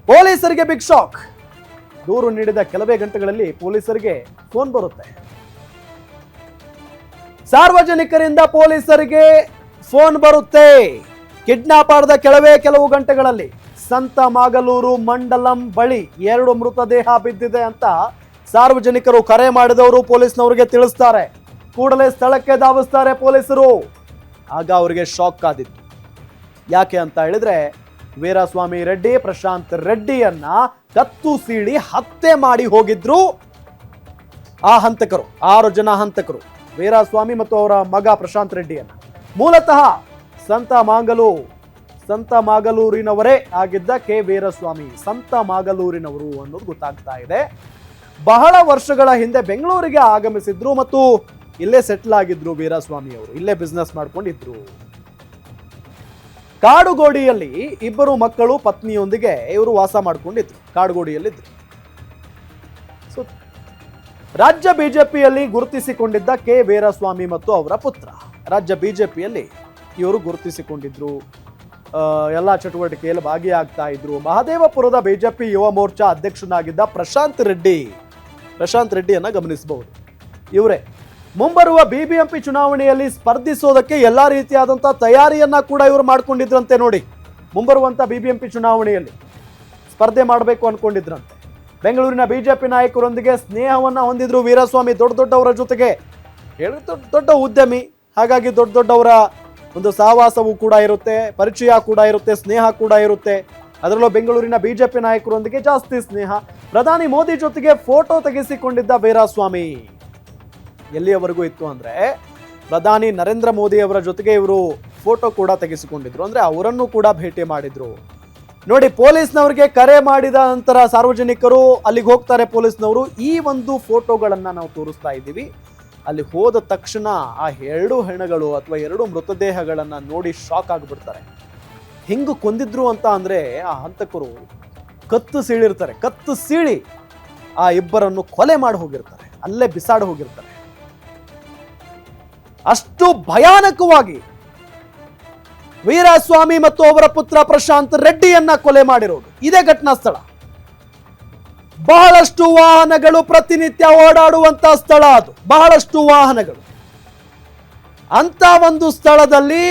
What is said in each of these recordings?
ಪೊಲೀಸರಿಗೆ big shock. ದೂರು ನೀಡಿದ ಕೆಲವೇ ಗಂಟೆಗಳಲ್ಲಿ ಪೊಲೀಸರಿಗೆ ಫೋನ್ ಬರುತ್ತೆ. ಸಾರ್ವಜನಿಕರಿಂದ ಪೊಲೀಸರಿಗೆ ಫೋನ್ ಬರುತ್ತೆ. ಕಿಡ್ನಾಪ್ ಆದ ಕೆಲವು ಗಂಟೆಗಳಲ್ಲಿ ಸಂತ ಮಾಗಲೂರು ಮಂಡಲಂ ಬಳಿ 2 ಮೃತದೇಹ ಬಿದ್ದಿದೆ ಅಂತ ಸಾರ್ವಜನಿಕರು ಕರೆ ಮಾಡಿದವರು ಪೊಲೀಸ್ನವರಿಗೆ ತಿಳಿಸ್ತಾರೆ. ಕೂಡಲೇ ಸ್ಥಳಕ್ಕೆ ಧಾವಿಸ್ತಾರೆ ಪೊಲೀಸರು. ಆಗ ಅವರಿಗೆ ಶಾಕ್ ಆದಿತ್ತು. ಯಾಕೆ ಅಂತ ಹೇಳಿದ್ರೆ, ವೀರಸ್ವಾಮಿ ರೆಡ್ಡಿ ಪ್ರಶಾಂತ್ ರೆಡ್ಡಿಯನ್ನ ಕತ್ತು ಸೀಳಿ ಹತ್ಯೆ ಮಾಡಿ ಹೋಗಿದ್ರು ಆ ಹಂತಕರು. 6 ಜನ ಹಂತಕರು, ವೀರಸ್ವಾಮಿ ಮತ್ತು ಅವರ ಮಗ ಪ್ರಶಾಂತ್ ರೆಡ್ಡಿಯನ್ನ. ಮೂಲತಃ ಸಂತ ಮಾಗಲೂರಿನವರೇ ಆಗಿದ್ದ ಕೆ ವೀರಸ್ವಾಮಿ ಸಂತ ಮಾಗಲೂರಿನವರು ಅನ್ನೋದು ಗೊತ್ತಾಗ್ತಾ ಇದೆ. ಬಹಳ ವರ್ಷಗಳ ಹಿಂದೆ ಬೆಂಗಳೂರಿಗೆ ಆಗಮಿಸಿದ್ರು ಮತ್ತು ಇಲ್ಲೇ ಸೆಟ್ಲ್ ಆಗಿದ್ರು. ವೀರಸ್ವಾಮಿ ಅವರು ಇಲ್ಲೇ ಬಿಸ್ನೆಸ್ ಮಾಡ್ಕೊಂಡಿದ್ರು. ಕಾಡುಗೋಡಿಯಲ್ಲಿ 2 ಮಕ್ಕಳು ಪತ್ನಿಯೊಂದಿಗೆ ಇವರು ವಾಸ ಮಾಡ್ಕೊಂಡಿದ್ರು. ಕಾಡುಗೋಡಿಯಲ್ಲಿದ್ರು. ರಾಜ್ಯ ಬಿಜೆಪಿಯಲ್ಲಿ ಗುರುತಿಸಿಕೊಂಡಿದ್ದ ಕೆ ವೀರಸ್ವಾಮಿ ಮತ್ತು ಅವರ ಪುತ್ರ ರಾಜ್ಯ ಬಿಜೆಪಿಯಲ್ಲಿ ಇವರು ಗುರುತಿಸಿಕೊಂಡಿದ್ರು. ಎಲ್ಲ ಚಟುವಟಿಕೆಯಲ್ಲಿ ಭಾಗಿಯಾಗ್ತಾ ಇದ್ರು. ಮಹದೇವಪುರದ ಬಿಜೆಪಿ ಯುವ ಮೋರ್ಚಾ ಅಧ್ಯಕ್ಷನಾಗಿದ್ದ ಪ್ರಶಾಂತ್ ರೆಡ್ಡಿಯನ್ನ ಗಮನಿಸಬಹುದು. ಇವರೇ ಮುಂಬರುವ ಬಿಬಿಎಂಪಿ ಚುನಾವಣೆಯಲ್ಲಿ ಸ್ಪರ್ಧಿಸೋದಕ್ಕೆ ಎಲ್ಲಾ ರೀತಿಯಾದಂತಹ ತಯಾರಿಯನ್ನ ಕೂಡ ಇವರು ಮಾಡ್ಕೊಂಡಿದ್ರಂತೆ. ನೋಡಿ, ಮುಂಬರುವಂತ ಬಿಬಿಎಂಪಿ ಚುನಾವಣೆಯಲ್ಲಿ ಸ್ಪರ್ಧೆ ಮಾಡಬೇಕು ಅನ್ಕೊಂಡಿದ್ರಂತೆ. ಬೆಂಗಳೂರಿನ ಬಿಜೆಪಿ ನಾಯಕರೊಂದಿಗೆ ಸ್ನೇಹವನ್ನ ಹೊಂದಿದ್ರು ವೀರಸ್ವಾಮಿ. ದೊಡ್ಡವರ ಜೊತೆಗೆ ದೊಡ್ಡ ಉದ್ಯಮಿ, ಹಾಗಾಗಿ ದೊಡ್ಡವರ ಒಂದು ಸಹವಾಸವೂ ಕೂಡ ಇರುತ್ತೆ, ಪರಿಚಯ ಕೂಡ ಇರುತ್ತೆ, ಸ್ನೇಹ ಕೂಡ ಇರುತ್ತೆ. ಅದರಲ್ಲೂ ಬೆಂಗಳೂರಿನ ಬಿಜೆಪಿ ನಾಯಕರೊಂದಿಗೆ ಜಾಸ್ತಿ ಸ್ನೇಹ. ಪ್ರಧಾನಿ ಮೋದಿ ಜೊತೆಗೆ ಫೋಟೋ ತೆಗೆಸಿಕೊಂಡಿದ್ದ ವೀರಸ್ವಾಮಿ. ಎಲ್ಲಿಯವರೆಗೂ ಇತ್ತು ಅಂದ್ರೆ, ಪ್ರಧಾನಿ ನರೇಂದ್ರ ಮೋದಿ ಅವರ ಜೊತೆಗೆ ಇವರು ಫೋಟೋ ಕೂಡ ತೆಗೆಸಿಕೊಂಡಿದ್ರು. ಅಂದ್ರೆ ಅವರನ್ನು ಕೂಡ ಭೇಟಿ ಮಾಡಿದ್ರು. ನೋಡಿ, ಪೊಲೀಸ್ನವರಿಗೆ ಕರೆ ಮಾಡಿದ ನಂತರ ಸಾರ್ವಜನಿಕರು ಅಲ್ಲಿಗೆ ಹೋಗ್ತಾರೆ. ಪೊಲೀಸ್ನವರು ಈ ಒಂದು ಫೋಟೋಗಳನ್ನ ನಾವು ತೋರಿಸ್ತಾ ಇದ್ದೀವಿ. ಅಲ್ಲಿ ಹೋದ ತಕ್ಷಣ ಆ 2 ಹೆಣಗಳು ಅಥವಾ 2 ಮೃತದೇಹಗಳನ್ನ ನೋಡಿ ಶಾಕ್ ಆಗಿಬಿಡ್ತಾರೆ. ಹೆಂಗು ಕೊಂದಿದ್ರು ಅಂತ ಅಂದ್ರೆ, ಆ ಹಂತಕರು ಕತ್ತು ಸೀಳಿರ್ತಾರೆ. ಕತ್ತು ಸೀಳಿ ಆ 2 ಕೊಲೆ ಮಾಡಿ ಹೋಗಿರ್ತಾರೆ, ಅಲ್ಲೇ ಬಿಸಾಡಿ ಹೋಗಿರ್ತಾರೆ. ಅಷ್ಟು ಭಯಾನಕವಾಗಿ ವೀರಸ್ವಾಮಿ ಮತ್ತು ಅವರ ಪುತ್ರ ಪ್ರಶಾಂತ್ ರೆಡ್ಡಿಯನ್ನ ಕೊಲೆ ಮಾಡಿರೋದು ಇದೇ ಘಟನಾ ಸ್ಥಳ. ಬಹಳಷ್ಟು ವಾಹನಗಳು ಪ್ರತಿನಿತ್ಯ ಓಡಾಡುವಂತ ಸ್ಥಳ ಅದು. ಬಹಳಷ್ಟು ವಾಹನಗಳು. ಅಂತ ಒಂದು ಸ್ಥಳದಲ್ಲಿ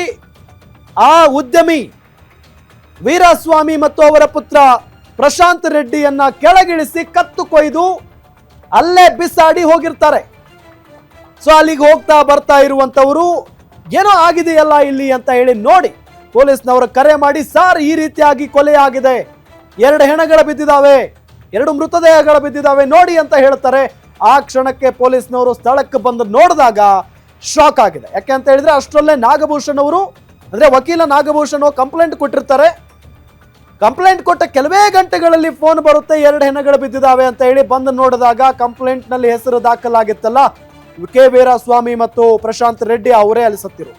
ಆ ಉದ್ಯಮಿ ವೀರಸ್ವಾಮಿ ಮತ್ತು ಅವರ ಪುತ್ರ ಪ್ರಶಾಂತ್ ರೆಡ್ಡಿಯನ್ನ ಕೆಳಗಿಳಿಸಿ ಕತ್ತು ಕೊಯ್ದು ಅಲ್ಲೇ ಬಿಸಾಡಿ ಹೋಗಿರ್ತಾರೆ. ಸೊ ಅಲ್ಲಿಗೆ ಹೋಗ್ತಾ ಬರ್ತಾ ಇರುವಂತವರು ಏನೋ ಆಗಿದೆಯಲ್ಲ ಇಲ್ಲಿ ಅಂತ ಹೇಳಿ ನೋಡಿ ಪೊಲೀಸ್ನವರು ಕರೆ ಮಾಡಿ, ಸಾರ್ ಈ ರೀತಿಯಾಗಿ ಕೊಲೆ ಆಗಿದೆ, 2 ಹೆಣಗಳು ಬಿದ್ದಿದ್ದಾವೆ, 2 ಮೃತದೇಹಗಳು ಬಿದ್ದಿದ್ದಾವೆ ನೋಡಿ ಅಂತ ಹೇಳ್ತಾರೆ. ಆ ಕ್ಷಣಕ್ಕೆ ಪೊಲೀಸ್ನವರು ಸ್ಥಳಕ್ಕೆ ಬಂದು ನೋಡಿದಾಗ ಶಾಕ್ ಆಗಿದೆ. ಯಾಕೆ ಅಂತ ಹೇಳಿದ್ರೆ, ಅಷ್ಟರಲ್ಲೇ ನಾಗಭೂಷಣ್ ಅವರು ಅಂದ್ರೆ ವಕೀಲ ನಾಗಭೂಷಣ್ ಕಂಪ್ಲೇಂಟ್ ಕೊಟ್ಟಿರ್ತಾರೆ. ಕಂಪ್ಲೇಂಟ್ ಕೊಟ್ಟ ಕೆಲವೇ ಗಂಟೆಗಳಲ್ಲಿ ಫೋನ್ ಬರುತ್ತೆ, 2 ಹೆಣಗಳು ಬಿದ್ದಿದ್ದಾವೆ ಅಂತ ಹೇಳಿ. ಬಂದು ನೋಡಿದಾಗ ಕಂಪ್ಲೇಂಟ್ ನಲ್ಲಿ ಹೆಸರು ದಾಖಲಾಗಿತ್ತಲ್ಲ, ಕೆ ವೀರಸ್ವಾಮಿ ಮತ್ತು ಪ್ರಶಾಂತ್ ರೆಡ್ಡಿ ಅವರೇ ಅಲ್ಲಿ ಸತ್ತಿರು.